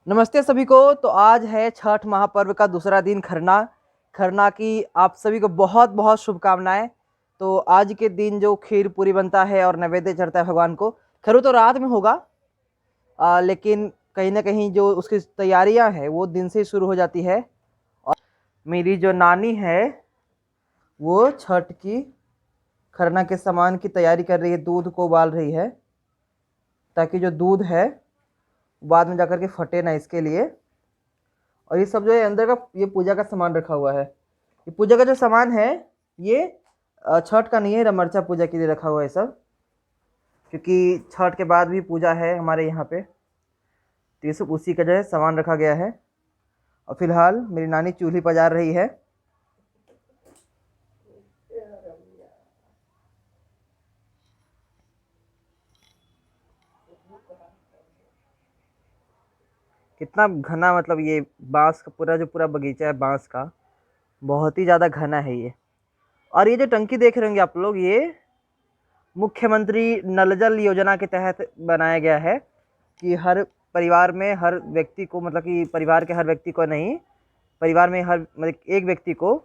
नमस्ते सभी को। तो आज है छठ महापर्व का दूसरा दिन खरना। खरना की आप सभी को बहुत बहुत शुभकामनाएं। तो आज के दिन जो खीर पूरी बनता है और नैवेद्य चढ़ता है भगवान को, खैर वो तो रात में होगा, लेकिन कहीं ना कहीं जो उसकी तैयारियां हैं वो दिन से ही शुरू हो जाती है। और मेरी जो नानी है वो छठ की खरना के सामान की तैयारी कर रही है, दूध को उबाल रही है ताकि जो दूध है बाद में जाकर के फटे ना, इसके लिए। और ये सब जो है अंदर का, ये पूजा का सामान रखा हुआ है। ये पूजा का जो सामान है ये छठ का नहीं है, रमरचा पूजा के लिए रखा हुआ है सब, क्योंकि छठ के बाद भी पूजा है हमारे यहाँ पे। तो ये सब उसी का जो है सामान रखा गया है। और फिलहाल मेरी नानी चूल्ही पजार रही है। कितना घना, मतलब ये बांस का पूरा जो पूरा बगीचा है बांस का, बहुत ही ज़्यादा घना है ये। और ये जो टंकी देख रहे होंगे आप लोग, ये मुख्यमंत्री नल जल योजना के तहत बनाया गया है कि हर परिवार में हर व्यक्ति को, मतलब कि परिवार के हर व्यक्ति को नहीं, परिवार में हर मतलब एक व्यक्ति को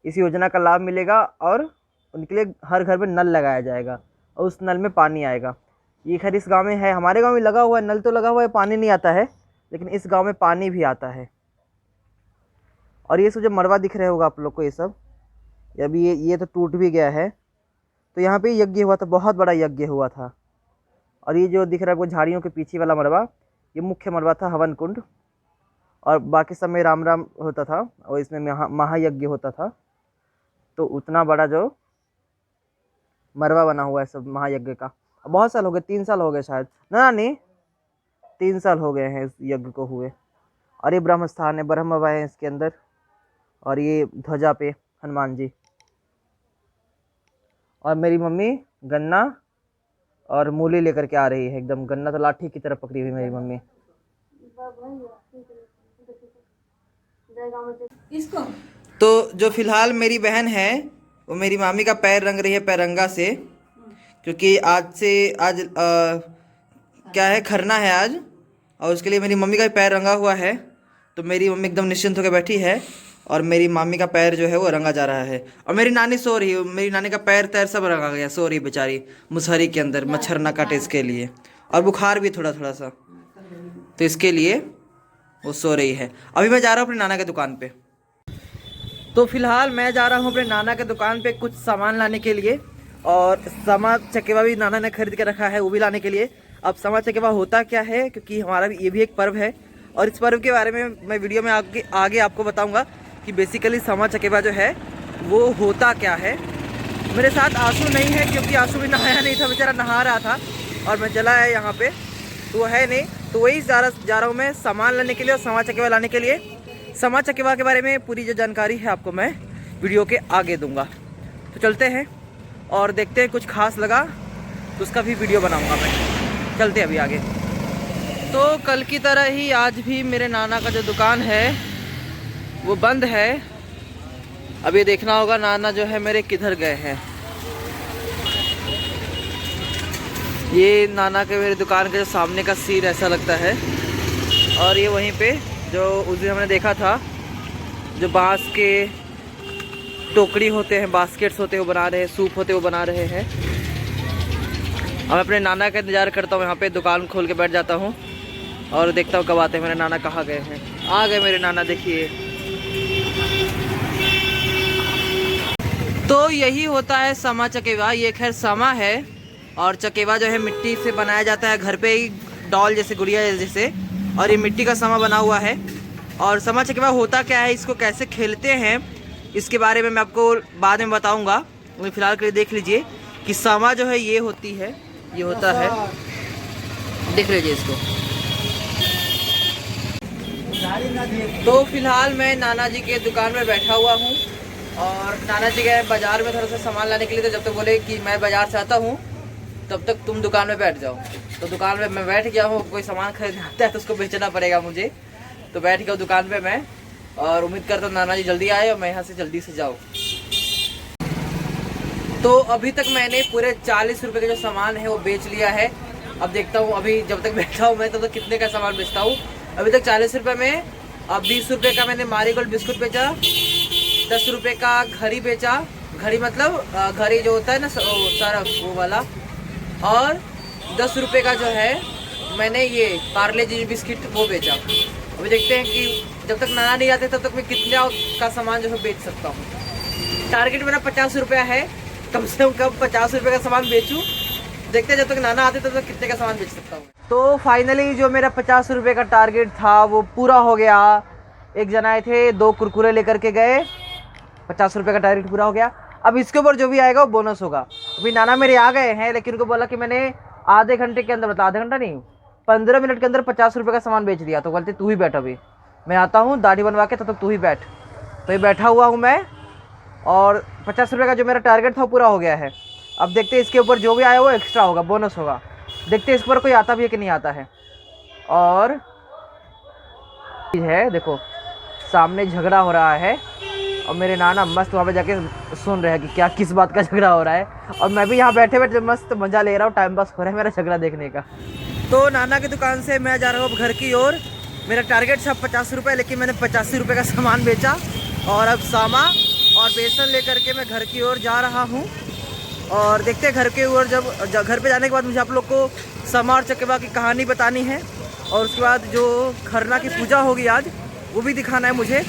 इस योजना का लाभ मिलेगा और उनके लिए हर घर में नल लगाया जाएगा और उस नल में पानी आएगा। ये खैर इस गांव में है, हमारे गांव में लगा हुआ है, नल तो लगा हुआ है, पानी नहीं आता है, लेकिन इस गांव में पानी भी आता है। और ये सब जो मरवा दिख रहे होगा आप लोग को, ये सब अभी ये तो टूट भी गया है। तो यहाँ पे यज्ञ हुआ था, बहुत बड़ा यज्ञ हुआ था। और ये जो दिख रहा है वो झाड़ियों के पीछे वाला मरवा, ये मुख्य मरवा था, हवन कुंड। और बाकी सब में राम राम होता था और इसमें महायज्ञ होता था। तो उतना बड़ा जो मरवा बना हुआ है सब महायज्ञ का। बहुत साल हो गए, 3 साल हो गए शायद, ना नहीं 3 साल हो गए हैं इस यज्ञ को हुए। और ये ब्रह्म स्थान है, ब्रह्म बाबा है इसके अंदर। और ये ध्वजा पे हनुमान जी। और मेरी मम्मी गन्ना और मूली लेकर के आ रही है, एकदम गन्ना तो लाठी की तरफ पकड़ी हुई मेरी मम्मी। इसको तो जो फिलहाल मेरी बहन है वो मेरी मामी का पैर रंग रही है पैरंगा से, क्योंकि आज क्या है, खरना है आज, और उसके लिए मेरी मम्मी का पैर रंगा हुआ है। तो मेरी मम्मी एकदम निश्चिंत होकर बैठी है और मेरी मामी का पैर जो है वो रंगा जा रहा है। और मेरी नानी सो रही है, मेरी नानी का पैर तैर सब रंगा गया, सो रही बेचारी मुसहरी के अंदर, मच्छर ना काटे इसके लिए, और बुखार भी थोड़ा थोड़ा सा, तो इसके लिए वो सो रही है। अभी मैं जा रहा हूँ अपने नाना के दुकान पे। तो फिलहाल मैं जा रहा हूँ अपने नाना के दुकान पे कुछ सामान लाने के लिए, और समा चकेवा भी नाना ने खरीद के रखा है, वो भी लाने के लिए। अब समा चकेवा होता क्या है, क्योंकि हमारा भी ये भी एक पर्व है, और इस पर्व के बारे में मैं वीडियो में आगे आपको बताऊंगा कि बेसिकली समा चकेवा जो है वो होता क्या है। मेरे साथ आंसू नहीं है, क्योंकि आंसू भी नहाया नहीं था, बेचारा नहा रहा था और मैं चला है यहाँ पे, तो वो है नहीं। तो वही जा रहा हूँ मैं सामान लाने के लिए और समा चकेवा लाने के लिए। समा चकेवा के बारे में पूरी जो जानकारी है आपको मैं वीडियो के आगे दूंगा। तो चलते हैं और देखते हैं, कुछ खास लगा तो उसका भी वीडियो बनाऊंगा मैं। चलते हैं अभी आगे। तो कल की तरह ही आज भी मेरे नाना का जो दुकान है वो बंद है। अब ये देखना होगा नाना जो है मेरे किधर गए हैं। ये नाना के मेरे दुकान के जो सामने का सीन ऐसा लगता है। और ये वहीं पे जो उस दिन हमने देखा था, जो बांस के टोकरी होते हैं, बास्केट्स होते हैं वो बना रहे हैं, सूप होते हैं वो बना रहे हैं। अब मैं अपने नाना का इंतज़ार करता हूँ, यहाँ पे दुकान खोल के बैठ जाता हूँ और देखता हूँ कब आते हैं। मेरे नाना कहाँ गए हैं। आ गए मेरे नाना, देखिए। तो यही होता है समा चकेवा। ये खैर समा है, और चकेवा जो है मिट्टी से बनाया जाता है, घर पे ही डॉल जैसे, गुड़िया जैसे। और ये मिट्टी का समा बना हुआ है। और समा चकेवा होता क्या है, इसको कैसे खेलते हैं, इसके बारे में मैं आपको बाद में बताऊंगा। फिलहाल के लिए देख लीजिए कि समा जो है ये होती है, ये होता है, देख लीजिए इसको। तो फिलहाल मैं नाना जी के दुकान में बैठा हुआ हूँ, और नाना जी गए बाज़ार में थोड़ा सा सामान लाने के लिए। तो जब तक बोले कि मैं बाज़ार से आता हूँ तब तक तुम दुकान में बैठ जाओ। तो दुकान में मैं बैठ गया हूँ। कोई सामान खरीदना आता है तो उसको बेचना पड़ेगा मुझे, तो बैठ गया दुकान पे मैं, और उम्मीद करता हूँ नाना जी जल्दी आए और मैं यहाँ से जल्दी से जाऊँ। तो अभी तक मैंने पूरे 40 रुपये का जो सामान है वो बेच लिया है। अब देखता हूँ, अभी जब तक बैठा हूँ मैं तब तक कितने का सामान बेचता हूँ। अभी तक 40 रुपये में, अब 20 रुपये का मैंने मारीगोल्ड बिस्कुट बेचा, 10 रुपये का घड़ी बेचा, घड़ी मतलब घड़ी जो होता है ना सारा वो वाला, और 10 रुपये का जो है मैंने ये पार्ले जी बिस्किट वो बेचा। अभी देखते हैं कि जब तक नाना नहीं आते तब तक मैं कितने का सामान जो है बेच सकता हूँ। टारगेट मेरा 50 रुपया है, कम से कम 50 रुपये का सामान बेचूँ। देखते हैं जब तक नाना आते तब तक कितने का सामान बेच सकता हूँ। तो फाइनली जो मेरा 50 रुपये का टारगेट था वो पूरा हो गया। एक जन आए थे, 2 कुरकुरे लेकर के गए, 50 रुपये का टारगेट पूरा हो गया। अब इसके ऊपर जो भी आएगा वो बोनस होगा। अभी नाना मेरे आ गए हैं, लेकिन उनको बोला कि मैंने आधे घंटे के अंदर, मतलब आधा घंटा नहीं 15 मिनट के अंदर 50 रुपये का सामान बेच दिया। तो बोलते तू ही बैठ, अभी मैं आता हूँ दाढ़ी बनवा के, तब तक तू ही बैठ। तो ये बैठा हुआ हूँ मैं, और 50 रुपये का जो मेरा टारगेट था वो पूरा हो गया है। अब देखते हैं इसके ऊपर जो भी आया वो एक्स्ट्रा होगा, बोनस होगा। देखते हैं इस पर कोई आता भी है कि नहीं आता है। और है देखो सामने झगड़ा हो रहा है, और मेरे नाना मस्त वहाँ पे जाके सुन रहे हैं कि क्या किस बात का झगड़ा हो रहा है, और मैं भी यहाँ बैठे बैठे मस्त मज़ा ले रहा हूँ, टाइम पास हो रहा है मेरा झगड़ा देखने का। तो नाना की दुकान से मैं जा रहा हूँ घर की ओर। मेरा टारगेट था 50 रुपये, लेकिन मैंने 85 रुपये का सामान बेचा, और अब सामा और बेसन लेकर के मैं घर की ओर जा रहा हूँ। और देखते हैं घर के ओर, जब घर पे जाने के बाद मुझे आप लोग को समा और चकेबा की कहानी बतानी है, और उसके बाद जो खरना की पूजा होगी आज वो भी दिखाना है मुझे।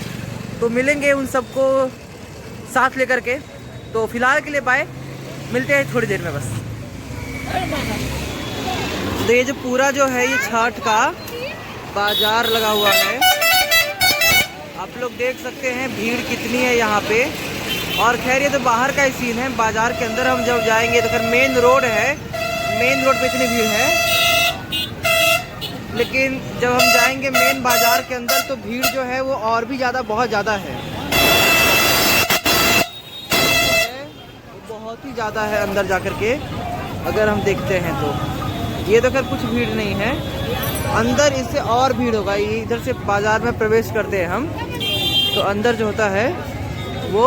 तो मिलेंगे उन सबको साथ लेकर के। तो फिलहाल के लिए बाय, मिलते हैं थोड़ी देर में बस। तो ये जो पूरा जो है ये छठ का बाजार लगा हुआ है, आप लोग देख सकते हैं भीड़ कितनी है यहाँ पे। और खैर ये तो बाहर का ही सीन है, बाजार के अंदर हम जब जाएंगे तो खैर मेन रोड है, मेन रोड पे इतनी भीड़ है, लेकिन जब हम जाएंगे मेन बाजार के अंदर तो भीड़ जो है वो और भी ज़्यादा, बहुत ज़्यादा है, बहुत ही ज़्यादा है अंदर जा कर के। अगर हम देखते हैं तो ये तो खैर कुछ भीड़ नहीं है, अंदर इससे और भीड़ होगा। ये इधर से बाज़ार में प्रवेश करते हैं हम तो अंदर जो होता है वो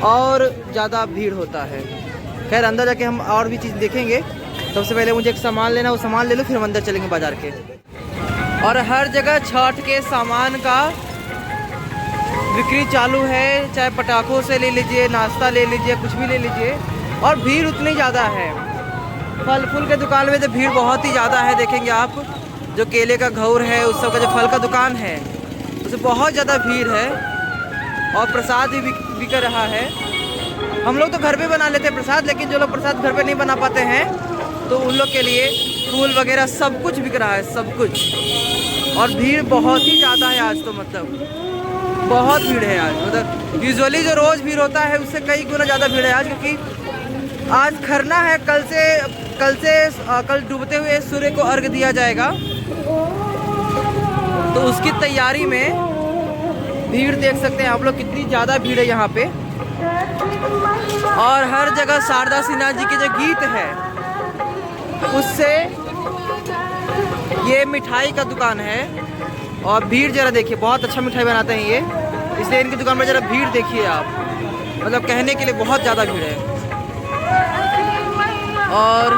और ज़्यादा भीड़ होता है। खैर अंदर जाके हम और भी चीज़ देखेंगे। सबसे पहले मुझे एक सामान लेना, वो सामान ले लो, फिर हम अंदर चलेंगे बाज़ार के। और हर जगह छठ के सामान का बिक्री चालू है, चाहे पटाखों से ले लीजिए, नाश्ता ले लीजिए, कुछ भी ले लीजिए, और भीड़ उतनी ज़्यादा है। फल फूल के दुकान में तो भीड़ बहुत ही ज़्यादा है, देखेंगे आप। जो केले का घौर है उस सब का, जो फल का दुकान है उसमें बहुत ज़्यादा भीड़ है। और प्रसाद भी बिक रहा है। हम लोग तो घर पे बना लेते हैं प्रसाद, लेकिन जो लोग प्रसाद घर पे नहीं बना पाते हैं तो उन लोग के लिए फूल वगैरह सब कुछ बिक रहा है, सब कुछ। और भीड़ बहुत ही ज़्यादा है आज, तो मतलब बहुत भीड़ है आज। मतलब यूजुअली जो रोज़ भीड़ होता है उससे कई गुना ज़्यादा भीड़ है आज, क्योंकि आज खरना है। कल डूबते हुए सूर्य को अर्घ दिया जाएगा, तो उसकी तैयारी में भीड़ देख सकते हैं आप लोग, कितनी ज़्यादा भीड़ है यहाँ पे। और हर जगह शारदा सिन्हा जी के जो गीत है उससे, ये मिठाई का दुकान है, और भीड़ जरा देखिए, बहुत अच्छा मिठाई बनाते हैं ये, इसलिए इनकी दुकान में जरा भीड़ देखिए आप, मतलब कहने के लिए बहुत ज़्यादा भीड़ है। और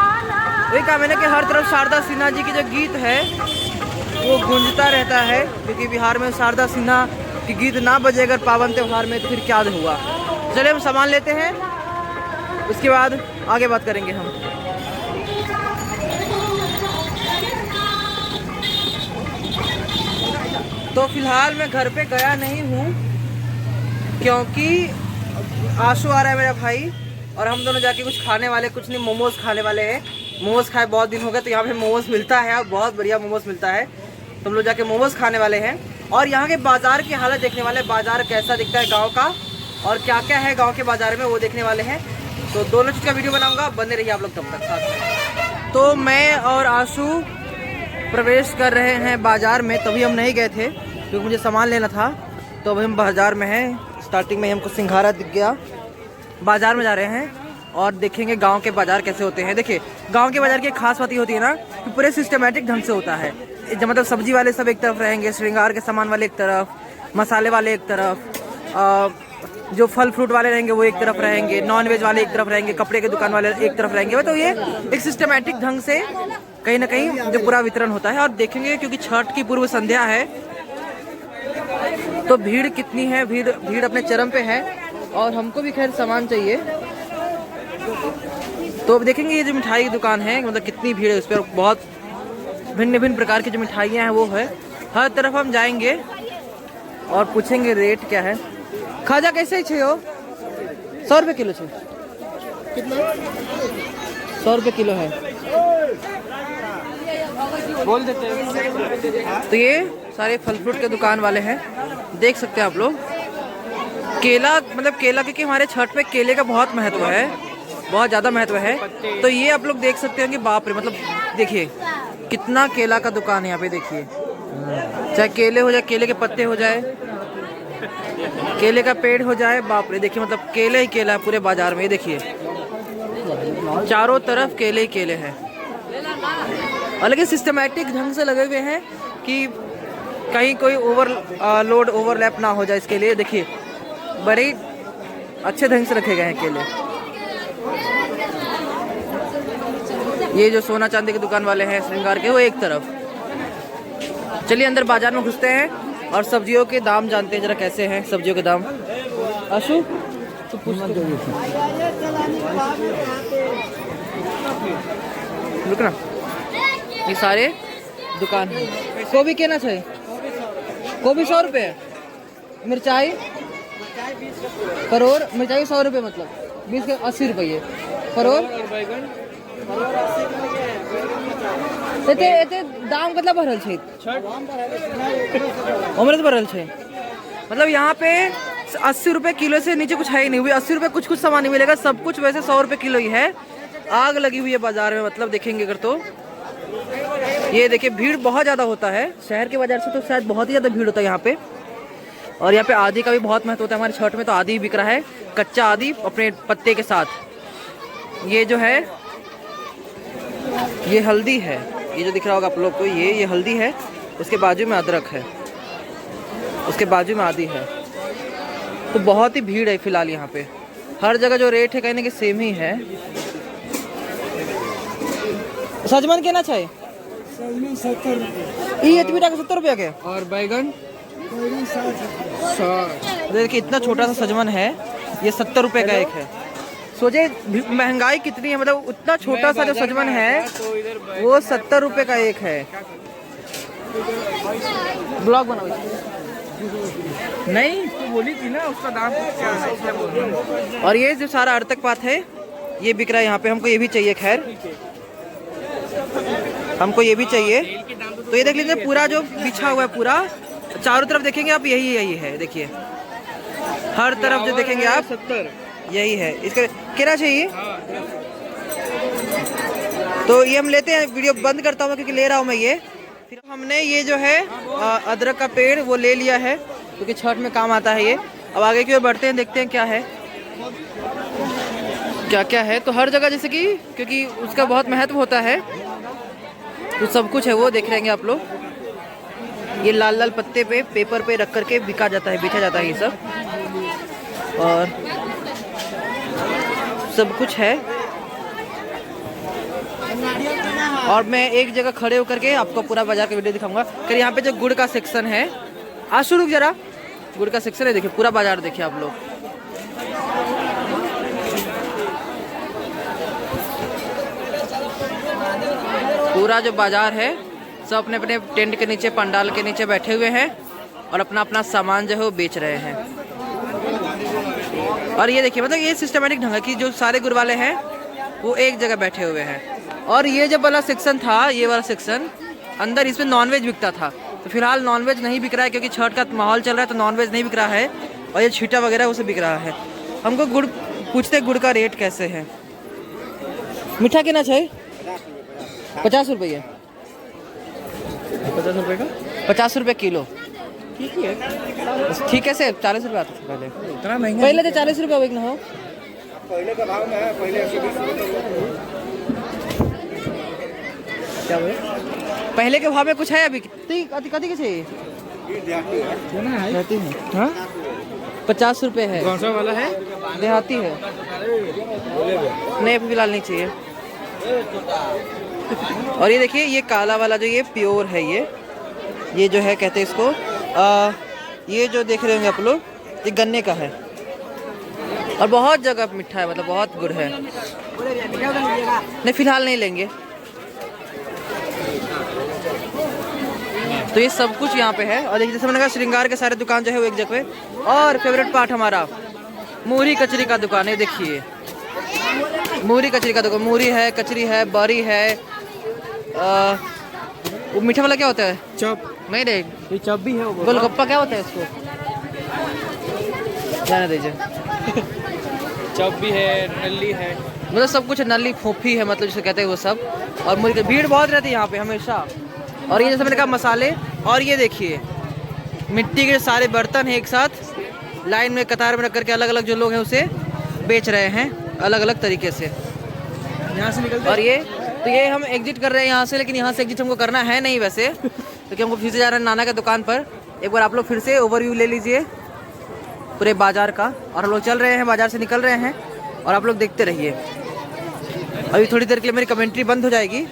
वही काम है ना कि हर तरफ शारदा सिन्हा जी की जो गीत है वो गूंजता रहता है, क्योंकि बिहार में शारदा सिन्हा की गीत ना बजे अगर पावन त्यौहार में तो फिर क्या हुआ। चलिए हम सामान लेते हैं, उसके बाद आगे बात करेंगे हम। तो फिलहाल मैं घर पे गया नहीं हूँ, क्योंकि आशु आ रहा है मेरा भाई, और हम दोनों जाके कुछ खाने वाले, कुछ नहीं मोमोज खाने वाले हैं। मोमोज खाए बहुत दिन हो गए, तो यहाँ पे मोमोज मिलता है, बहुत बढ़िया मोमोज मिलता है, तो हम लोग जाके मोमोज खाने वाले हैं। और यहाँ के बाज़ार की हालत देखने वाले, बाज़ार कैसा दिखता है गांव का, और क्या क्या है गांव के बाज़ार में वो देखने वाले हैं। तो दोनों चीज़ का वीडियो बनाऊंगा, बने रहिए आप लोग तब तक साथ में। तो मैं और आशु प्रवेश कर रहे हैं बाज़ार में, तभी हम नहीं गए थे क्योंकि मुझे सामान लेना था। तो अभी हम बाज़ार में हैं, स्टार्टिंग में हमको सिंघारा दिख गया। बाज़ार में जा रहे हैं और देखेंगे गांव के बाज़ार कैसे होते हैं। देखिए गांव के बाज़ार की एक खास बात ये होती है ना कि पूरे सिस्टमेटिक ढंग से होता है। जब मतलब सब्जी वाले सब एक तरफ रहेंगे, श्रृंगार के सामान वाले एक तरफ, मसाले वाले एक तरफ, जो फल फ्रूट वाले रहेंगे वो एक तरफ रहेंगे, नॉन वेज वाले एक तरफ रहेंगे, कपड़े की दुकान वाले एक तरफ रहेंगे। तो ये एक सिस्टमेटिक ढंग से कहीं ना कहीं जो पूरा वितरण होता है। और देखेंगे क्योंकि छठ की पूर्व संध्या है तो भीड़ कितनी है, भीड़ अपने चरम पे है। और हमको भी खैर सामान चाहिए, तो अब देखेंगे ये जो मिठाई की दुकान है मतलब कितनी भीड़ है उस पर। बहुत भिन्न भिन्न प्रकार की जो मिठाइयाँ हैं वो है, हर तरफ हम जाएंगे और पूछेंगे रेट क्या है। खाजा कैसे छे हो? 100 रुपये किलो छे। कितना? 100 रुपये किलो है, बोल देते हैं। तो ये सारे फल फ्रूट के दुकान वाले हैं, देख सकते हैं आप लोग। केला मतलब केला, क्योंकि हमारे छठ में केले का बहुत महत्व है, बहुत ज़्यादा महत्व है। तो ये आप लोग देख सकते हैं कि बाप रे, मतलब देखिए कितना केला का दुकान है यहाँ पे। देखिए चाहे केले हो जाए, केले के पत्ते हो जाए, केले का पेड़ हो जाए, बाप रे देखिए मतलब केले ही केला है पूरे बाजार में। ये देखिए चारों तरफ केले ही केले हैं, अलग ही सिस्टमेटिक ढंग से लगे हुए हैं कि कहीं कोई ओवरलोड ओवरलैप ना हो जाए। इसके लिए देखिए बड़े अच्छे ढंग से रखे गए हैं केले। ये जो सोना चांदी की दुकान वाले हैं श्रृंगार के, वो एक तरफ। चलिए अंदर बाजार में घुसते हैं और सब्जियों के दाम जानते हैं जरा कैसे हैं सब्जियों के दाम। आशु तो रुक ना, ये सारे दुकान है। गोभी केना चाहिए? गोभी 100 रुपये, मिर्चाई परोर मिर्चाई 100 रुपये, मतलब 20 के 80 रुपये परोर। एते दाम कितना भरल छे? उम्र से भरल छे, मतलब यहाँ पे 80 रुपये किलो से नीचे कुछ है ही नहीं। हुई 80 रुपये कुछ सामान नहीं मिलेगा, सब कुछ वैसे 100 रुपये किलो ही है। आग लगी हुई है बाजार में, मतलब देखेंगे अगर तो ये देखिए भीड़ बहुत ज़्यादा होता है। शहर के बाजार से तो शायद बहुत ही ज़्यादा भीड़ होता है यहाँ पे। और यहाँ पे आदि का भी बहुत महत्व होता है। हमारे छठ में तो आदि बिक रहा है, कच्चा आदि अपने पत्ते के साथ। ये जो है ये हल्दी है, ये जो दिख रहा होगा आप लोग को, ये हल्दी है। उसके बाजू में अदरक है, उसके बाजू में आदि है। तो बहुत ही भीड़ है फिलहाल यहाँ पे। हर जगह जो रेट है कहने के सेम ही है। सजमन केना चाहिए? 70 रुपया के। और बैगन 60। देखिए इतना छोटा सा सजमन है, ये 70 रुपये का एक है। सोचे महंगाई कितनी है, मतलब उतना छोटा सा जो सजमन है वो 70 रुपये का एक है। ब्लॉग बनाओ नहीं तो बोली थी ना उसका दाम क्या है, इसलिए बोल रहा हूं। और ये जो सारा अर्तक पात है ये बिक रहा है यहाँ पे। हमको ये भी चाहिए, खैर हमको ये भी चाहिए। तो ये देख लीजिए पूरा जो बिछा हुआ है, पूरा चारों तरफ देखेंगे आप यही है। देखिए हर तरफ जो देखेंगे आप 70 यही है। इसका कितना चाहिए? तो ये हम लेते हैं, वीडियो बंद करता हूँ क्योंकि ले रहा हूँ मैं ये। फिर हमने ये जो है अदरक का पेड़ वो ले लिया है क्योंकि छठ में काम आता है ये। अब आगे की ओर बढ़ते हैं, देखते हैं क्या है क्या है। तो हर जगह जैसे कि क्योंकि उसका बहुत महत्व होता है तो सब कुछ है वो देख रहेंगे आप लोग। ये लाल लाल पत्ते पे पेपर पे रख करके बिका जाता है, बेचा जाता है ये सब। और सब कुछ है। और मैं एक जगह खड़े होकर के आपको पूरा बाजार का वीडियो दिखाऊंगा। फिर यहाँ पे जो गुड़ का सेक्शन है, आज शुरू जरा गुड़ का सेक्शन है। देखिए पूरा बाजार देखिए आप लोग। पूरा जो बाजार है सब अपने अपने टेंट के नीचे, पंडाल के नीचे बैठे हुए हैं और अपना अपना सामान जो है वो बेच रहे हैं। और ये देखिए मतलब ये सिस्टमेटिक ढंग है कि जो सारे गुड़ वाले हैं वो एक जगह बैठे हुए हैं। और ये जब वाला सेक्शन था, ये वाला सेक्शन अंदर इसमें नॉनवेज बिकता था। तो फिलहाल नॉनवेज नहीं बिक रहा है क्योंकि छठ का माहौल चल रहा है, तो नॉनवेज नहीं बिक रहा है। और ये छीटा वगैरह वो सब बिक रहा है। हमको गुड़ पूछते, गुड़ का रेट कैसे है? मीठा कितना चाहिए? 50 रुपये। 50 रुपये का 50 रुपये किलो। ठीक है, ठीक है से 40 रुपये आता था पहले। इतना महंगा पहले तो 40 रुपये ना हो पहले का भाव में है। पहले 120 क्या हुए? पहले के भाव में कुछ है अभी? कति के चाहिए? हाँ 50 रुपए है। कौन सा वाला है? देहाती है। नहीं अभी फिलहाल नहीं चाहिए। और ये देखिए ये काला वाला जो ये प्योर है, ये जो है कहते हैं इसको ये जो देख रहे होंगे आप लोग, ये गन्ने का है और बहुत जगह मीठा है, मतलब बहुत गुड़ है। नहीं फिलहाल नहीं लेंगे। तो ये सब कुछ यहाँ पे है। और देखिए जैसे मैंने कहा श्रृंगार के सारे दुकान जो है वो एक जगह पे। और फेवरेट पार्ट हमारा मूरी कचरी का दुकान है। देखिए मूरी कचरी का दुकान, मूरी है, कचरी है, बरी है। वो मीठा वाला क्या होता है? चप। नहीं रे, ये चप भी है। वो गोलगप्पा क्या होता है इसको? जाने दीजिए। चप भी है, नल्ली है, मतलब सब कुछ, नली फोफी है, मतलब जिसे कहते हैं वो सब। और मूरी की भीड़ बहुत रहती है यहाँ पे हमेशा। और ये जैसे मैंने कहा मसाले। और ये देखिए मिट्टी के सारे बर्तन हैं एक साथ लाइन में कतार में रख करके अलग अलग जो लोग हैं उसे बेच रहे हैं अलग अलग तरीके से। यहाँ से निकलते। और ये हम एग्जिट कर रहे हैं यहाँ से, लेकिन यहाँ से एग्जिट हमको करना है नहीं वैसे, क्योंकि हमको फिर से जा रहे हैं नाना के दुकान पर। एक बार आप लोग फिर से ओवरव्यू ले लीजिए पूरे बाजार का। और हम लोग चल रहे हैं, बाजार से निकल रहे हैं और आप लोग देखते रहिए। अभी थोड़ी देर के लिए मेरी कमेंट्री बंद हो जाएगी,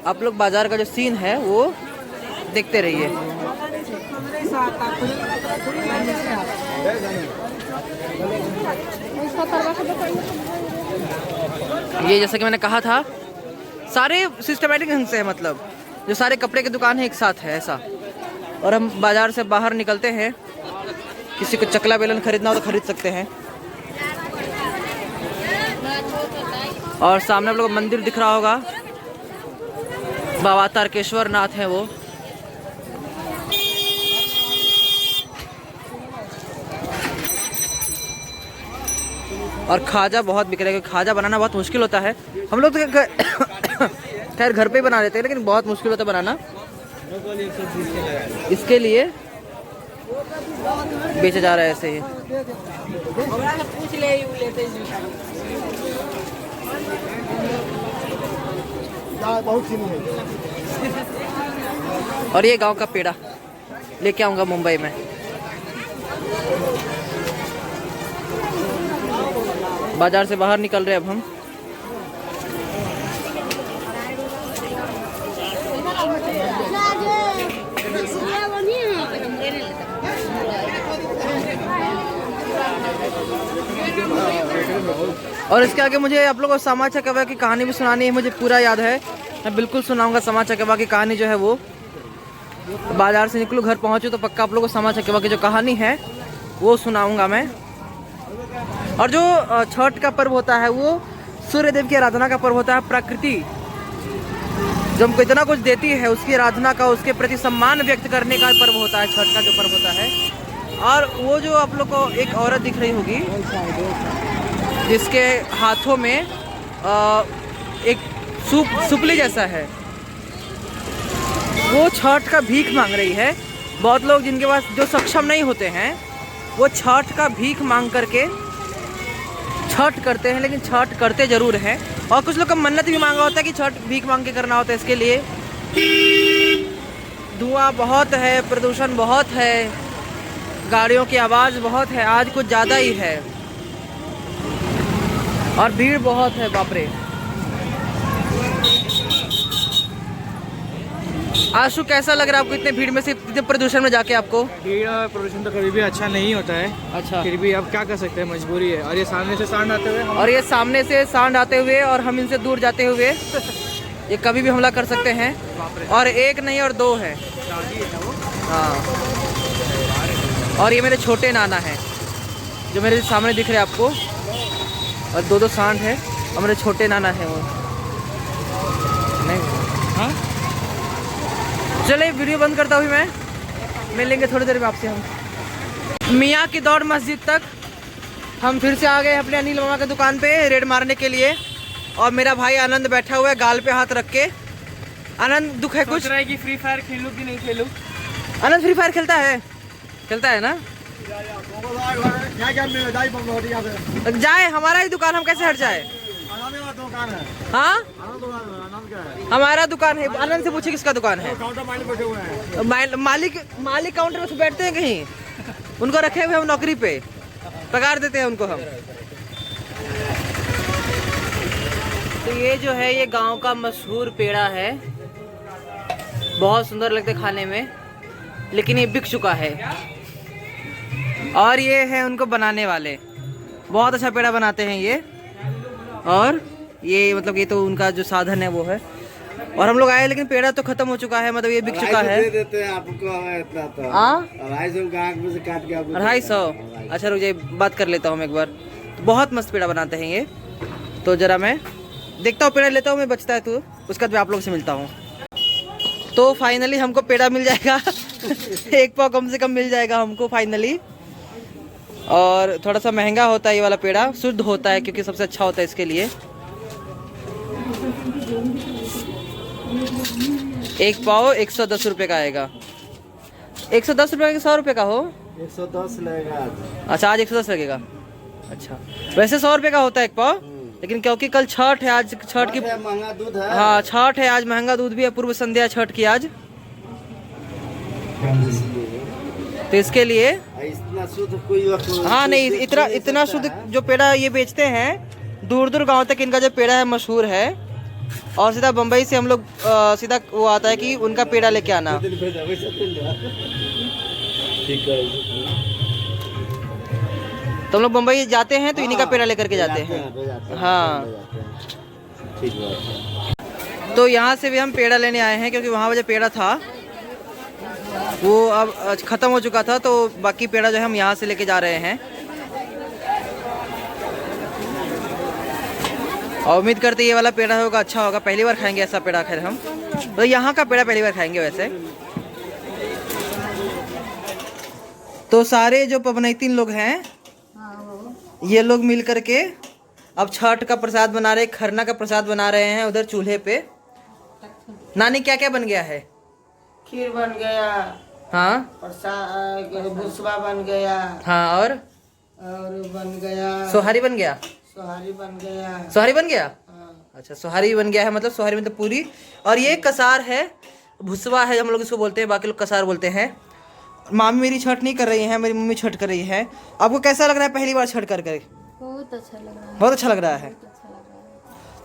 आप लोग बाजार का जो सीन है वो देखते रहिए। ये जैसा कि मैंने कहा था सारे सिस्टमेटिक ढंग से है, मतलब जो सारे कपड़े की दुकान है एक साथ है ऐसा। और हम बाजार से बाहर निकलते हैं, किसी को चकला बेलन खरीदना हो तो खरीद सकते हैं। और सामने आप लोगों को मंदिर दिख रहा होगा, बाबा तारकेश्वर नाथ है वो। और खाजा बहुत बिक रहा है, क्योंकि खाजा बनाना बहुत मुश्किल होता है। हम लोग तो खैर घर पे ही बना लेते हैं, लेकिन बहुत मुश्किल होता है बनाना। इसके लिए बेचा जा रहा है ऐसे ही। और ये गांव का पेड़ा लेके आऊंगा मुंबई में। बाजार से बाहर निकल रहे अब हम। और इसके आगे मुझे आप लोगों को समा चकेवा की कहानी भी सुनानी है, मुझे पूरा याद है, मैं बिल्कुल सुनाऊंगा समा चकेवा की कहानी जो है वो। बाजार से निकलूँ घर पहुंचूँ तो पक्का आप लोगों को समा चकेवा की जो कहानी है वो सुनाऊंगा मैं। और जो छठ का पर्व होता है वो सूर्य देव की आराधना का पर्व होता है। प्रकृति जो हमको इतना कुछ देती है उसकी आराधना का, उसके प्रति सम्मान व्यक्त करने का पर्व होता है छठ का जो पर्व होता है। और वो जो आप लोग को एक औरत दिख रही होगी जिसके हाथों में एक सुपली जैसा है, वो छठ का भीख मांग रही है। बहुत लोग जिनके पास जो सक्षम नहीं होते हैं वो छठ का भीख मांग करके छठ करते हैं, लेकिन छठ करते ज़रूर हैं। और कुछ लोग का मन्नत भी मांगा होता है कि छठ भीख मांग के करना होता है। इसके लिए धुआं बहुत है, प्रदूषण बहुत है, गाड़ियों की आवाज़ बहुत है, आज कुछ ज़्यादा ही है, और भीड़ बहुत है, बाप रे। आशु कैसा लग रहा है आपको इतने भीड़ में से, इतने प्रदूषण में जाके आपको? भीड़ और प्रदूषण तो कभी भी अच्छा नहीं होता है। अच्छा, फिर भी अब क्या कर सकते हैं, मजबूरी है। और ये सामने से सांड आते हुए और हम इनसे दूर जाते हुए ये कभी भी हमला कर सकते हैं। और एक नहीं और दो है। हाँ, और ये मेरे छोटे नाना हैं जो मेरे सामने दिख रहे हैं आपको, और दो सांड है और मेरे छोटे नाना हैं वो। नहीं हाँ, चलिए वीडियो बंद करता हूँ मैं, मिलेंगे थोड़ी देर में आपसे। हम मियाँ की दौड़ मस्जिद तक हम फिर से आ गए अपने अनिल मामा की दुकान पे रेड मारने के लिए। और मेरा भाई आनंद बैठा हुआ है गाल पे हाथ रख के। आनंद दुख है कुछ? सोच रहा है कि फ्री फायर खेलूं कि नहीं खेलूं। आनंद फ्री फायर खेलता है ना? जाए हमारा ही दुकान, हम कैसे हट जाए? हाँ हमारा दुकान है। आनंद से पूछे किसका दुकान है? मालिक काउंटर पे बैठते हैं कहीं, उनको रखे हुए हम नौकरी पे। पगार देते हैं उनको हम। तो ये जो है ये गांव का मशहूर पेड़ा है, बहुत सुंदर लगते खाने में, लेकिन ये बिक चुका है। और ये है उनको बनाने वाले, बहुत अच्छा पेड़ा बनाते हैं ये। और ये मतलब ये तो उनका जो साधन है वो है। और हम लोग आए लेकिन पेड़ा तो खत्म हो चुका है, मतलब ये बिक चुका है। दे देते हैं आपको इतना तो। 250 गाहक में से काट के आपको 250। अच्छा रुक जाइए, बात कर लेता हूँ मैं एक बार। बहुत मस्त पेड़ा बनाते हैं ये। तो जरा मैं देखता हूँ, पेड़ा लेता हूँ मैं, बचता है तो उसके बाद मैं आप लोग से मिलता हूँ। तो फाइनली हमको पेड़ा मिल जाएगा। एक पाव कम से कम मिल जाएगा हमको फाइनली। और थोड़ा सा महंगा होता है ये वाला पेड़ा, शुद्ध होता है क्योंकि सबसे अच्छा होता है इसके लिए। एक पाव 110 रुपये का आएगा। 110 रुपये का 100 रुपये का हो? 110 लगेगा आज। अच्छा आज 110 लगेगा। अच्छा वैसे 100 रुपये का होता है एक पाव, लेकिन क्योंकि कल छठ है, आज छठ की महंगा दूध है। हाँ छठ है आज, महंगा दूध भी है, पूर्व संध्या छठ की आज, तो इसके लिए इतना शुद्ध कोई हाँ नहीं इतना शुद्ध जो पेड़ा ये बेचते हैं, दूर दूर गांव तक इनका जो पेड़ा है मशहूर है। और सीधा बम्बई से हम लोग सीधा वो आता है कि उनका पेड़ा लेके आना। तो हम लोग बम्बई जाते हैं तो इन्हीं का पेड़ा लेकर के जाते हैं। हाँ तो यहाँ से भी हम पेड़ा लेने आए हैं, क्योंकि वहाँ जो पेड़ा था वो अब ख़त्म हो चुका था, तो बाकी पेड़ा जो है हम यहाँ से लेके जा रहे हैं। और उम्मीद करते ये वाला पेड़ा होगा अच्छा होगा, पहली बार खाएंगे ऐसा पेड़ा। खैर हम तो यहाँ का पेड़ा पहली बार खाएंगे वैसे। तो सारे जो पवनैतिन लोग हैं ये लोग मिल करके अब छठ का प्रसाद बना रहे, खरना का प्रसाद बना रहे हैं उधर चूल्हे पे। नानी क्या क्या बन गया है? खीर बन गया, हाँ प्रसाद भुसवा बन गया, हाँ और बन गया सोहारी बन गया। सोहारी बन गया। सोहारी बन गया, हाँ। अच्छा सोहारी बन गया है, मतलब सोहारी मतलब पूरी। और ये कसार है, भुसवा है हम लोग इसको बोलते हैं, बाकी लोग कसार बोलते हैं। मामी मेरी छठ नहीं कर रही है, मेरी मम्मी छठ कर रही है। आपको कैसा लग रहा है पहली बार छठ कर कर? बहुत अच्छा लग रहा है। बहुत अच्छा लग रहा है।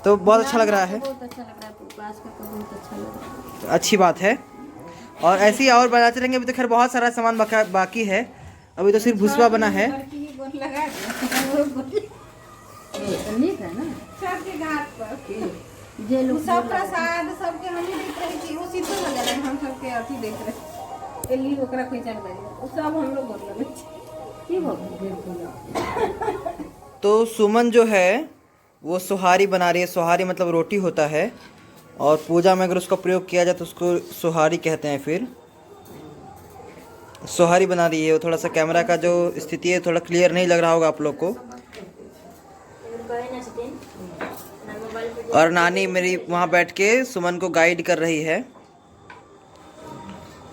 तो बहुत अच्छा लग रहा है, बहुत अच्छा लग रहा है, उपवास करके बहुत अच्छा लग रहा है। तो अच्छी बात है। और ऐसे ही और बनाते रहेंगे। अभी तो खैर बहुत सारा सामान बाकी है, अभी तो सिर्फ भुसवा बना है। नीक है ना सबके घाट पर जे लोग सब प्रसाद सबके हम ही देख रहे थी, वो सीधे लग रहा है, हम सबके अथी देख रहे एली ओकरा कोई चढ़ गई, वो सब हम लोग बोल रहे की हो। तो सुमन जो है वो सोहारी बना रही है। सोहारी मतलब रोटी होता है, और पूजा में अगर उसका प्रयोग किया जाए तो उसको सोहारी कहते हैं। फिर सोहारी बना रही है वो। थोड़ा सा कैमरा का जो स्थिति है थोड़ा क्लियर नहीं लग रहा होगा आप लोग को। और नानी मेरी वहाँ बैठ के सुमन को गाइड कर रही है,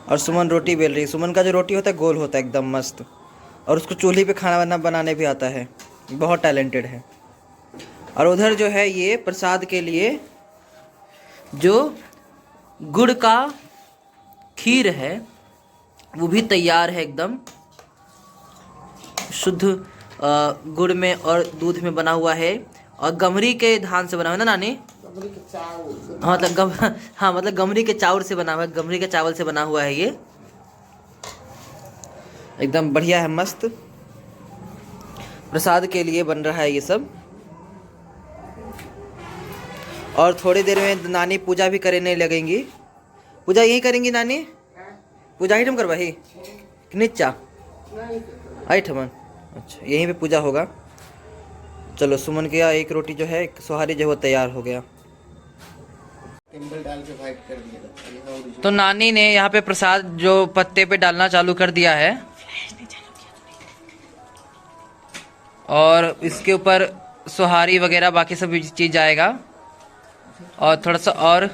और सुमन रोटी बेल रही है। सुमन का जो रोटी होता है गोल होता है एकदम मस्त, और उसको चूल्हे पे खाना बनाने भी आता है, बहुत टैलेंटेड है। और उधर जो है ये प्रसाद के लिए जो गुड़ का खीर है वो भी तैयार है, एकदम शुद्ध गुड़ में और दूध में बना हुआ है, और गमरी के धान से बना हुआ है ना नानी? हाँ मतलब हाँ मतलब गमरी के चावल से बना हुआ है, गमरी के चावल से बना हुआ है ये। एकदम बढ़िया है, मस्त प्रसाद के लिए बन रहा है ये सब। और थोड़ी देर में नानी पूजा भी करने लगेंगी। पूजा यही करेंगी नानी? पूजा ही ठम करवाही नीचा आई ठमन? अच्छा यहीं पे पूजा होगा। चलो सुमन का एक रोटी जो है सोहारी जो है वो तैयार हो गया। डाल के फाइट कर दिया। तो नानी ने यहाँ पे प्रसाद जो पत्ते पे डालना चालू कर दिया है, और इसके ऊपर सोहारी वगैरह बाकी सब चीज़ जाएगा, और थोड़ा सा और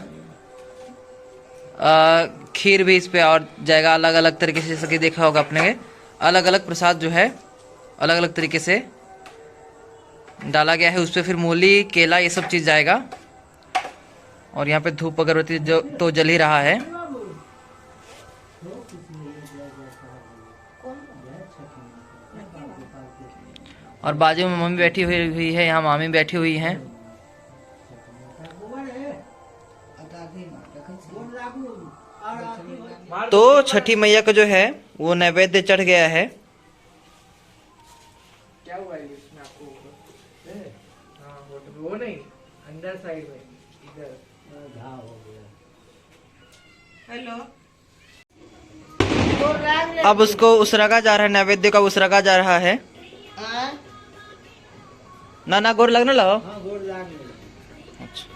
खीर भी इस पे और जाएगा। अलग अलग तरीके से, जैसा कि देखा होगा आपने, अलग अलग प्रसाद जो है अलग अलग तरीके से डाला गया है। उस पर फिर मूली केला ये सब चीज़ जाएगा। और यहाँ पे धूप अगरबत्ती जो तो जल ही रहा है। और बाजू में मम्मी बैठी हुई है, यहाँ मामी बैठी हुई हैं। तो छठी मैया का जो है वो नैवेद्य चढ़ गया है। क्या हुआ है इसमें आपको? हाँ वो नहीं, अंदर साइड में इधर हेलो। अब उसको उसरगा जा रहा है, नैवेद्य का उसरगा जा रहा है। ना गोर लगने लो। अच्छा।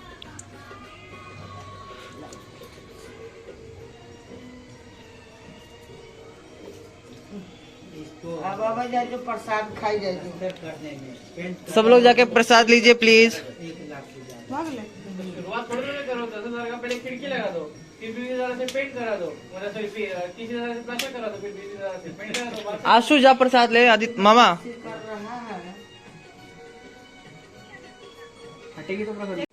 बाबा जाके प्रसाद खाई जाएगी। सब लोग जाके प्रसाद लीजिए प्लीज। शुरुआत थोड़ी ना करो, 10,000 का पहले खिड़की लगा दो, फिर 20,000 से पेंट करा दो, मतलब 30,000 से प्लास्टर करा दो, फिर 20,000 से पेंट करा दो। आशु जा प्रसाद ले। आदित्य मामा हटेगी तो प्रसाद।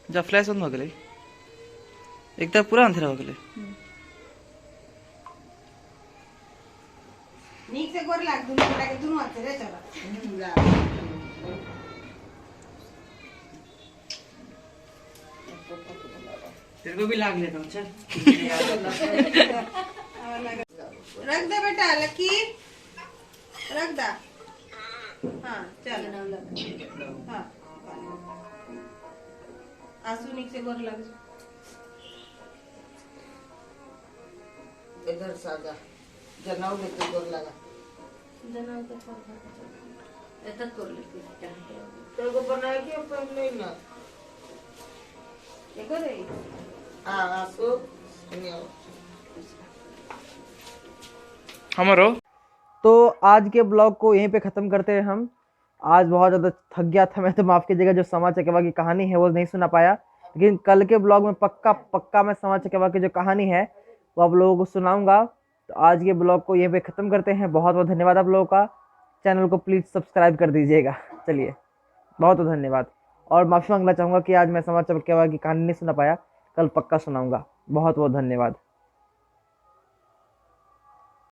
जा फ्लैश बंद हो गए, एक तरफ पूरा अंधेरा हो गए। नीक से गोर लाग दुनू गोटा के दुनू हाथ से रे चला। तेरे को भी लाग लेता हूँ, चल। रख दे बेटा लकी, रख दा। हाँ चल। हाँ आंसू नीक से गोर लग। इधर साजा जनाव में तो गोर लगा। जना तो ऐसा कर लेती है। तेरे को बनाया कि पहले ना देखो रे आंसू हमारो। तो आज के ब्लॉग को यहीं पे ख़त्म करते हैं हम। आज बहुत ज़्यादा थक गया था मैं, तो माफ़ कीजिएगा। जो समा चकेवा की कहानी है वो नहीं सुना पाया, लेकिन कल के ब्लॉग में पक्का मैं समा चकेवा की जो कहानी है वो आप लोगों को सुनाऊंगा। तो आज के ब्लॉग को यहीं पे ख़त्म करते हैं। बहुत बहुत धन्यवाद आप लोगों का। चैनल को प्लीज़ सब्सक्राइब कर दीजिएगा। चलिए बहुत बहुत धन्यवाद। और माफ़ी मांगना चाहूँगा कि आज मैं समा चकेवा की कहानी नहीं सुना पाया, कल पक्का सुनाऊँगा। बहुत बहुत धन्यवाद।